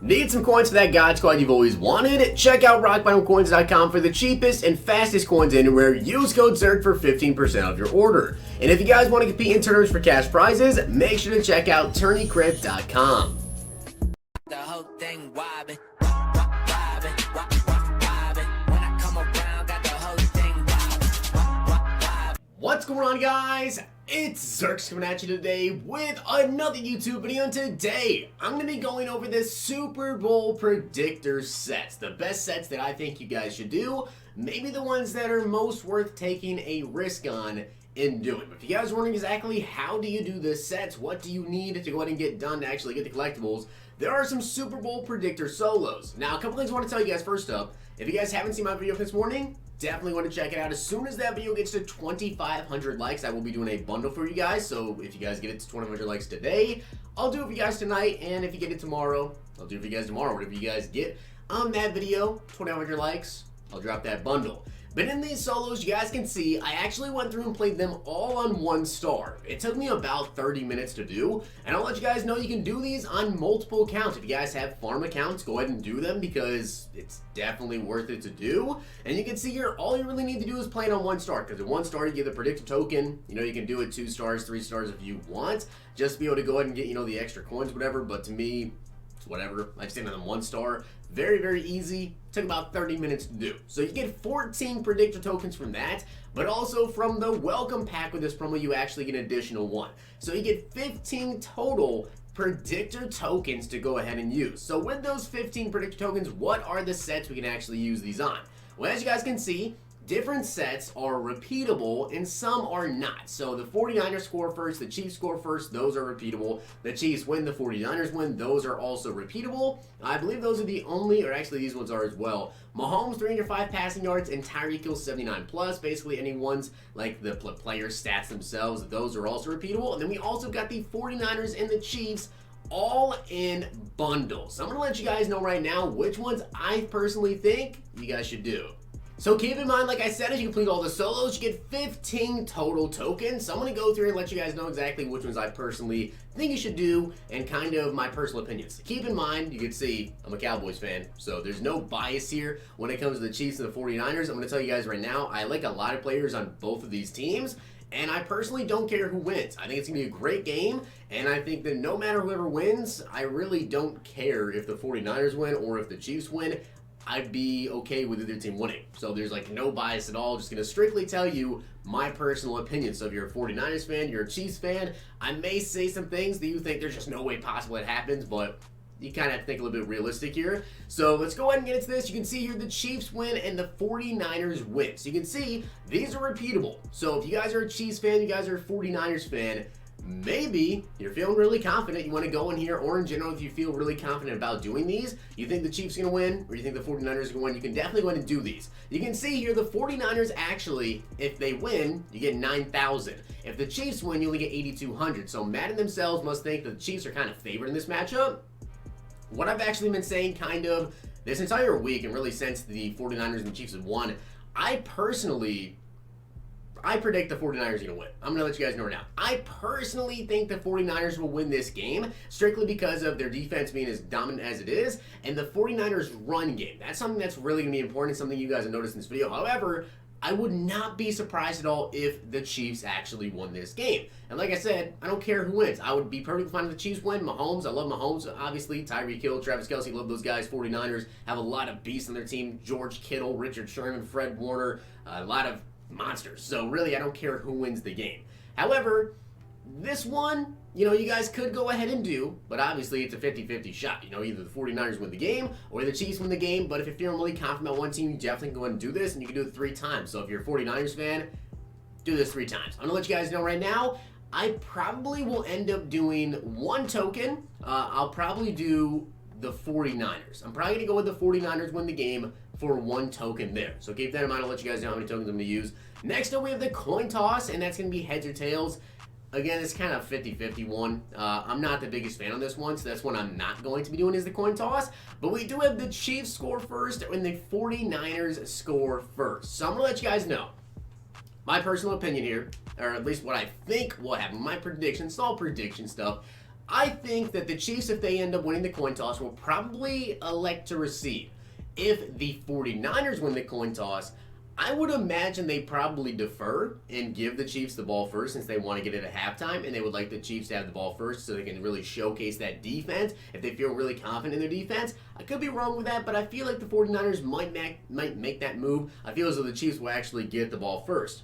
Need some coins for that God Squad you've always wanted? Check out rockbottomcoins.com for the cheapest and fastest coins anywhere. Use code ZERK for 15% off your order. And if you guys want to compete in tournaments for cash prizes, make sure to check out tourneycrypt.com. The whole thing wobbin'. What's going on, guys? It's Zirksee coming at you today with another YouTube video, and today I'm going to be going over the Super Bowl Predictor sets. The best sets that I think you guys should do, maybe the ones that are most worth taking a risk on in doing. But if you guys are wondering exactly how do you do the sets, what do you need to go ahead and get done to actually get the collectibles, there are some Super Bowl Predictor solos. Now, a couple things I want to tell you guys first up. If you guys haven't seen my video this morning, definitely want to check it out. As soon as that video gets to 2,500 likes, I will be doing a bundle for you guys. So if you guys get it to 2,500 likes today, I'll do it for you guys tonight. And if you get it tomorrow, I'll do it for you guys tomorrow. Whatever you guys get on that video, 2,500 likes, I'll drop that bundle. But in these solos, you guys can see, I actually went through and played them all on 1 star. It took me about 30 minutes to do, and I'll let you guys know you can do these on multiple accounts. If you guys have farm accounts, go ahead and do them because it's definitely worth it to do. And you can see here, all you really need to do is play it on 1 star, because at 1 star, you get the Predictor token. You know, you can do it 2 stars, 3 stars if you want, just to be able to go ahead and get, you know, the extra coins, whatever. But to me, whatever. I just did it on 1 star. Very, very easy. Took about 30 minutes to do. So you get 14 Predictor tokens from that, but also from the welcome pack with this promo, you actually get an additional 1. So you get 15 total Predictor tokens to go ahead and use. So with those 15 Predictor tokens, what are the sets we can actually use these on? Well, as you guys can see, different sets are repeatable and some are not. So the 49ers score first, the Chiefs score first, those are repeatable. The Chiefs win, the 49ers win, those are also repeatable. I believe those are the only, or actually these ones are as well. Mahomes 305 passing yards and Tyreek Hill 79 plus. Basically any ones like the player stats themselves, those are also repeatable. And then we also got the 49ers and the Chiefs all in bundles. So I'm gonna let you guys know right now which ones I personally think you guys should do. So keep in mind, like I said, as you complete all the solos, you get 15 total tokens. So I'm going to go through and let you guys know exactly which ones I personally think you should do and kind of my personal opinions. Keep in mind, you can see I'm a Cowboys fan, so there's no bias here when it comes to the Chiefs and the 49ers. I'm going to tell you guys right now, I like a lot of players on both of these teams, and I personally don't care who wins. I think it's going to be a great game, and I think that no matter whoever wins, I really don't care if the 49ers win or if the Chiefs win. I'd be okay with either team winning. So there's like no bias at all. Just going to strictly tell you my personal opinion. So if you're a 49ers fan, you're a Chiefs fan, I may say some things that you think there's just no way possible it happens, but you kind of have to think a little bit realistic here. So let's go ahead and get into this. You can see here the Chiefs win and the 49ers win. So you can see these are repeatable. So if you guys are a Chiefs fan, you guys are a 49ers fan, maybe you're feeling really confident, you want to go in here, or in general, if you feel really confident about doing these, you think the Chiefs are going to win, or you think the 49ers are going to win, you can definitely go ahead and do these. You can see here the 49ers actually, if they win, you get 9,000. If the Chiefs win, you only get 8,200. So Madden themselves must think that the Chiefs are kind of favored in this matchup. What I've actually been saying kind of this entire week, and really since the 49ers and the Chiefs have won, I predict the 49ers are going to win. I'm going to let you guys know right now. I personally think the 49ers will win this game strictly because of their defense being as dominant as it is and the 49ers run game. That's something that's really going to be important, something you guys have noticed in this video. However, I would not be surprised at all if the Chiefs actually won this game. And like I said, I don't care who wins. I would be perfectly fine if the Chiefs win. Mahomes, I love Mahomes, obviously. Tyreek Hill, Travis Kelce, love those guys. 49ers have a lot of beasts on their team. George Kittle, Richard Sherman, Fred Warner, a lot of monsters. So really, I don't care who wins the game. However, this one, you know, you guys could go ahead and do, but obviously it's a 50-50 shot. You know, either the 49ers win the game or the Chiefs win the game, but if you're feeling really confident about one team, you definitely go ahead and do this, and you can do it 3 times. So if you're a 49ers fan, do this 3 times. I'm going to let you guys know right now, I probably will end up doing 1 token. I'll probably do the 49ers. I'm probably going to go with the 49ers win the game for 1 token there. So keep that in mind. I'll let you guys know how many tokens I'm going to use. Next up, we have the coin toss, and that's going to be heads or tails. Again, it's kind of 50-50 one. I'm not the biggest fan on this one, so that's one I'm not going to be doing is the coin toss. But we do have the Chiefs score first and the 49ers score first. So I'm going to let you guys know my personal opinion here, or at least what I think will happen. My predictions, it's all prediction stuff. I think that the Chiefs, if they end up winning the coin toss, will probably elect to receive. If the 49ers win the coin toss, I would imagine they probably defer and give the Chiefs the ball first since they want to get it at halftime, and they would like the Chiefs to have the ball first so they can really showcase that defense if they feel really confident in their defense. I could be wrong with that, but I feel like the 49ers might make that move. I feel as though the Chiefs will actually get the ball first.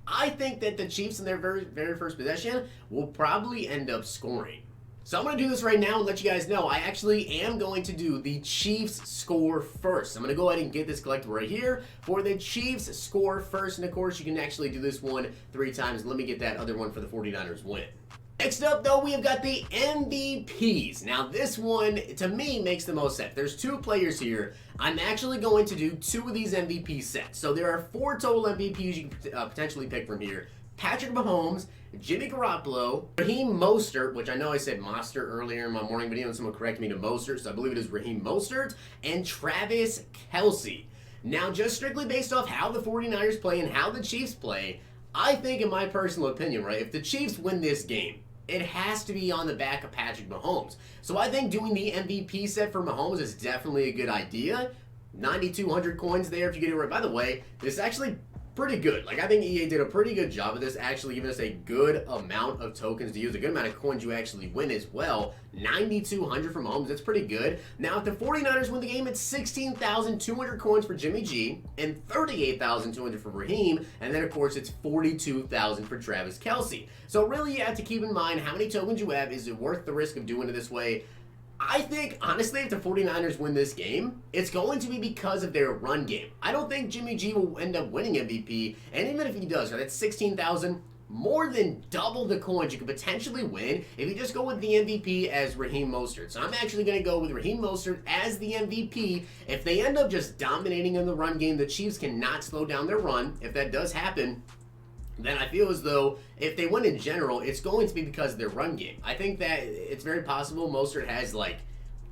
I think that the Chiefs in their very first possession will probably end up scoring. So I'm going to do this right now and let you guys know I actually am going to do the Chiefs score first. I'm going to go ahead and get this collectible right here for the Chiefs score first. And of course, you can actually do this one 3 times. Let me get that other one for the 49ers win. Next up, though, we have got the MVPs. Now, this one, to me, makes the most sense. There's 2 players here. I'm actually going to do 2 of these MVP sets. So there are 4 total MVPs you can potentially pick from here. Patrick Mahomes, Jimmy Garoppolo, Raheem Mostert, which I know I said Mostert earlier in my morning video and someone corrected me to Mostert, so I believe it is Raheem Mostert, and Travis Kelce. Now, just strictly based off how the 49ers play and how the Chiefs play, I think, in my personal opinion, right, if the Chiefs win this game, it has to be on the back of Patrick Mahomes. So I think doing the MVP set for Mahomes is definitely a good idea. 9,200 coins there if you get it right. By the way, this is actually pretty good. Like, I think EA did a pretty good job of this, actually giving us a good amount of tokens to use, a good amount of coins you actually win as well. 9,200 from Mahomes, that's pretty good. Now, if the 49ers win the game, it's 16,200 coins for Jimmy G and 38,200 for Raheem, and then, of course, it's 42,000 for Travis Kelce. So really, you have to keep in mind how many tokens you have. Is it worth the risk of doing it this way? I think, honestly, if the 49ers win this game, it's going to be because of their run game. I don't think Jimmy G will end up winning MVP, and even if he does, right, that's 16,000, more than double the coins you could potentially win if you just go with the MVP as Raheem Mostert. So I'm actually going to go with Raheem Mostert as the MVP. If they end up just dominating in the run game, the Chiefs cannot slow down their run. If that does happen, then I feel as though if they win in general, it's going to be because of their run game. I think that it's very possible Mostert has like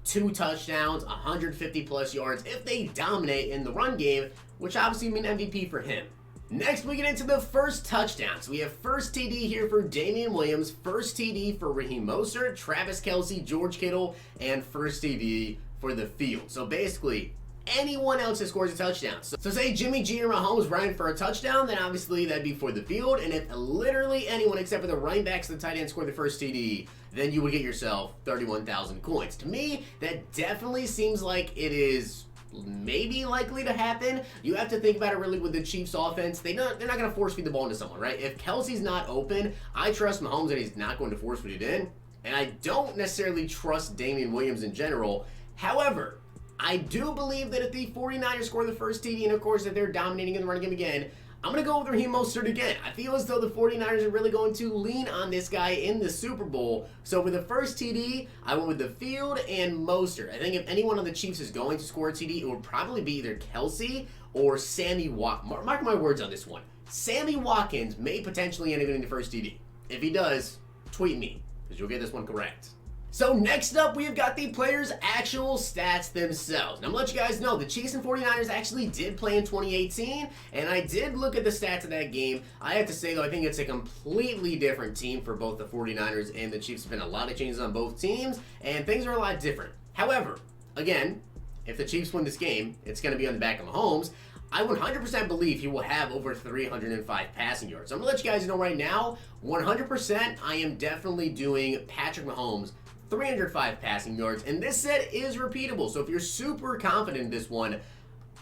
2 touchdowns, 150 plus yards if they dominate in the run game, which obviously mean MVP for him. Next, we get into the first touchdowns. We have first TD here for Damian Williams, first TD for Raheem Mostert, Travis Kelce, George Kittle, and first TD for the field. So basically, anyone else that scores a touchdown. So say Jimmy G or Mahomes running for a touchdown, then obviously that'd be for the field. And if literally anyone except for the running backs and the tight end score the first TD, then you would get yourself 31,000 coins. To me, that definitely seems like it is maybe likely to happen. You have to think about it really with the Chiefs offense. They're not going to force feed the ball into someone, right? If Kelsey's not open, I trust Mahomes that he's not going to force feed it in. And I don't necessarily trust Damian Williams in general. However, I do believe that if the 49ers score the first TD, and of course if they're dominating in the running game again, I'm going to go with Raheem Mostert again. I feel as though the 49ers are really going to lean on this guy in the Super Bowl. So for the first TD, I went with the field and Mostert. I think if anyone on the Chiefs is going to score a TD, it would probably be either Kelce or Sammy Watkins. Mark my words on this one. Sammy Watkins may potentially end up getting the first TD. If he does, tweet me, because you'll get this one correct. So next up, we've got the players' actual stats themselves. Now, I'm going to let you guys know, the Chiefs and 49ers actually did play in 2018, and I did look at the stats of that game. I have to say, though, I think it's a completely different team for both the 49ers and the Chiefs. There's been a lot of changes on both teams, and things are a lot different. However, again, if the Chiefs win this game, it's going to be on the back of Mahomes. I 100% believe he will have over 305 passing yards. So I'm going to let you guys know right now, 100% I am definitely doing Patrick Mahomes 305 passing yards, and this set is repeatable. So if you're super confident in this one,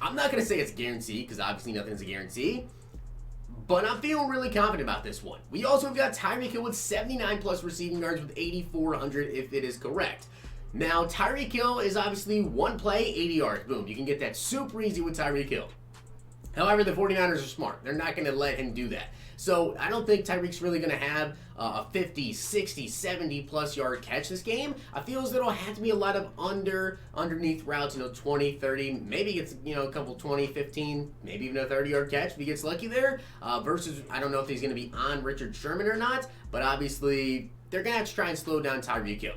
I'm not going to say it's guaranteed, because obviously nothing's a guarantee, but I'm feeling really confident about this one. We also have got Tyreek Hill with 79 plus receiving yards with 8,400 if it is correct. Now, Tyreek Hill is obviously one play, 80 yards. Boom. You can get that super easy with Tyreek Hill. However, the 49ers are smart. They're not going to let him do that. So I don't think Tyreek's really going to have a 50, 60, 70 plus yard catch this game. I feel as though it'll have to be a lot of underneath routes, 20, 30, maybe it's, a couple 20, 15, maybe even a 30-yard catch if he gets lucky there. Versus, I don't know if he's going to be on Richard Sherman or not, but obviously they're going to have to try and slow down Tyreek Hill.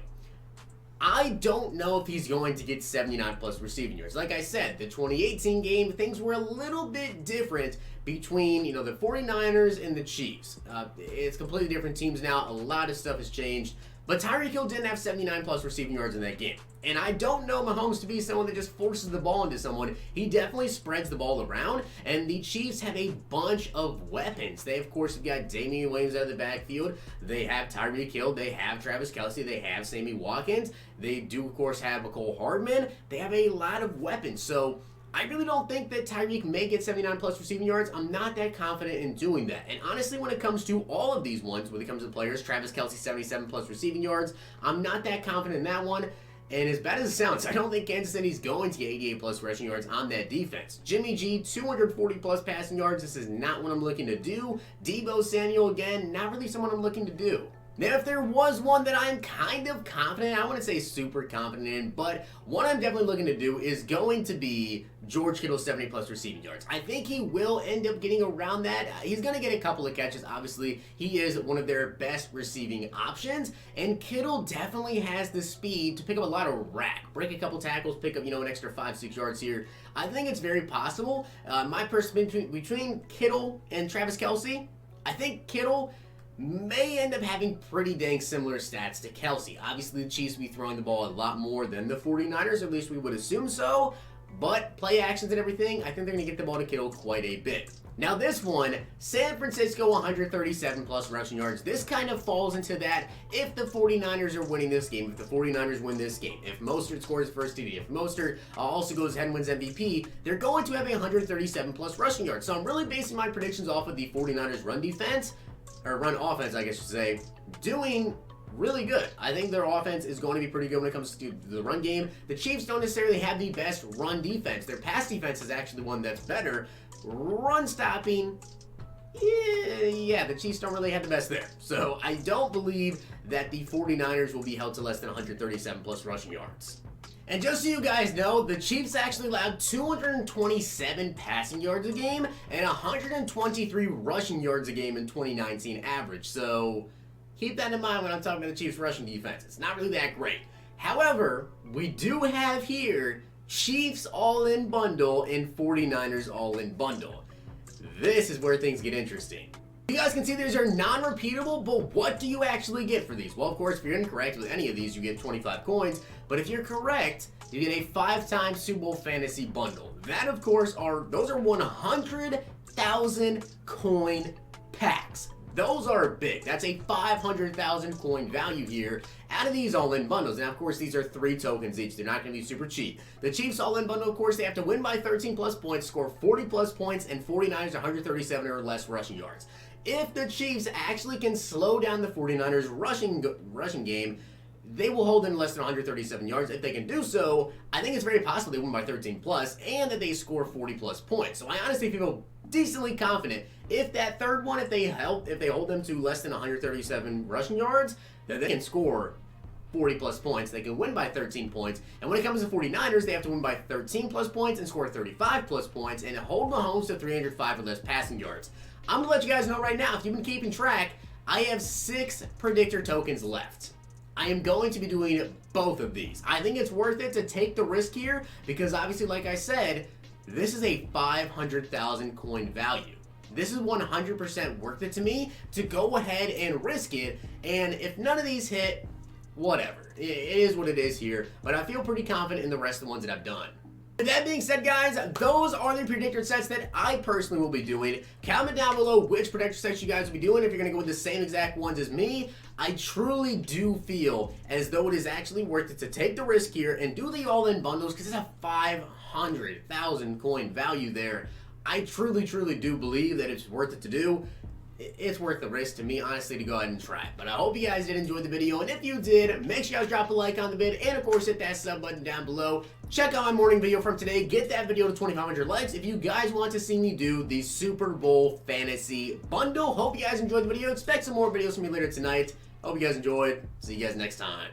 I don't know if he's going to get 79 plus receiving yards. Like I said, the 2018 game, things were a little bit different between, the 49ers and the Chiefs. It's completely different teams now. A lot of stuff has changed. But Tyreek Hill didn't have 79 plus receiving yards in that game. And I don't know Mahomes to be someone that just forces the ball into someone. He definitely spreads the ball around, and the Chiefs have a bunch of weapons. They, of course, have got Damian Williams out of the backfield. They have Tyreek Hill. They have Travis Kelce. They have Sammy Watkins. They do, of course, have Mecole Hardman. They have a lot of weapons. So I really don't think that Tyreek may get 79 plus receiving yards. I'm not that confident in doing that. And honestly, when it comes to all of these ones, when it comes to players, Travis Kelce 77 plus receiving yards, I'm not that confident in that one. And as bad as it sounds, I don't think Kansas City's going to get 88 plus rushing yards on that defense. Jimmy G, 240 plus passing yards. This is not what I'm looking to do. Deebo Samuel, again, not really someone I'm looking to do. Now, if there was one that I'm kind of confident, I wouldn't say super confident in, but one I'm definitely looking to do is going to be George Kittle 70 plus receiving yards. I think he will end up getting around that. He's going to get a couple of catches. Obviously, he is one of their best receiving options, and Kittle definitely has the speed to pick up a lot of rack, break a couple tackles, pick up, an extra 5-6 yards here. I think it's very possible. My person between Kittle and Travis Kelce, I think Kittle may end up having pretty dang similar stats to Kelce. Obviously, the Chiefs will be throwing the ball a lot more than the 49ers, or at least we would assume so. But play actions and everything, I think they're going to get the ball to Kittle quite a bit. Now this one, San Francisco 137 plus rushing yards. This kind of falls into that if the 49ers are winning this game, if the 49ers win this game, if Mostert scores first TD, if Mostert also goes ahead and wins MVP, they're going to have a 137 plus rushing yards. So I'm really basing my predictions off of the 49ers run defense, or run offense, I guess you should say, doing really good. I think their offense is going to be pretty good when it comes to the run game. The Chiefs don't necessarily have the best run defense. Their pass defense is actually one that's better. Run stopping, yeah, the Chiefs don't really have the best there. So I don't believe that the 49ers will be held to less than 137 plus rushing yards. And just so you guys know, the Chiefs actually allowed 227 passing yards a game and 123 rushing yards a game in 2019 average. So keep that in mind when I'm talking about the Chiefs' rushing defense. It's not really that great. However, we do have here Chiefs all-in bundle and 49ers all-in bundle. This is where things get interesting. You guys can see these are non-repeatable, but what do you actually get for these? Well, of course, if you're incorrect with any of these, you get 25 coins. But if you're correct, you get a 5-time Super Bowl fantasy bundle. That, of course, those are 100,000 coin packs. Those are big. That's a 500,000 coin value here out of these all-in bundles. Now, of course, these are 3 tokens each. They're not going to be super cheap. The Chiefs all-in bundle, of course, they have to win by 13 plus points, score 40 plus points, and 49ers 137 or less rushing yards. If the Chiefs actually can slow down the 49ers rushing game, they will hold in less than 137 yards. If they can do so, I think it's very possible they win by 13 plus and that they score 40 plus points. So I honestly feel decently confident if that third one, if they hold them to less than 137 rushing yards, that they can score 40 plus points. They can win by 13 points. And when it comes to 49ers, they have to win by 13 plus points and score 35 plus points and hold Mahomes to 305 or less passing yards. I'm going to let you guys know right now, if you've been keeping track, I have 6 predictor tokens left. I am going to be doing both of these. I think it's worth it to take the risk here because obviously, like I said, this is a 500,000 coin value. This is 100% worth it to me to go ahead and risk it. And if none of these hit, whatever. It is what it is here. But I feel pretty confident in the rest of the ones that I've done. With that being said, guys, those are the predictor sets that I personally will be doing. Comment down below which predictor sets you guys will be doing. If you're going to go with the same exact ones as me, I truly do feel as though it is actually worth it to take the risk here and do the all-in bundles because it's a 500,000 coin value there. I truly, truly do believe that it's worth it to do. It's worth the risk to me, honestly, to go ahead and try it. But I hope you guys did enjoy the video, and if you did, make sure you guys drop a like on the vid, and of course, hit that sub button down below. Check out my morning video from today. Get that video to 2,500 likes if you guys want to see me do the Super Bowl Fantasy Bundle. Hope you guys enjoyed the video. Expect some more videos from me later tonight. Hope you guys enjoyed. See you guys next time.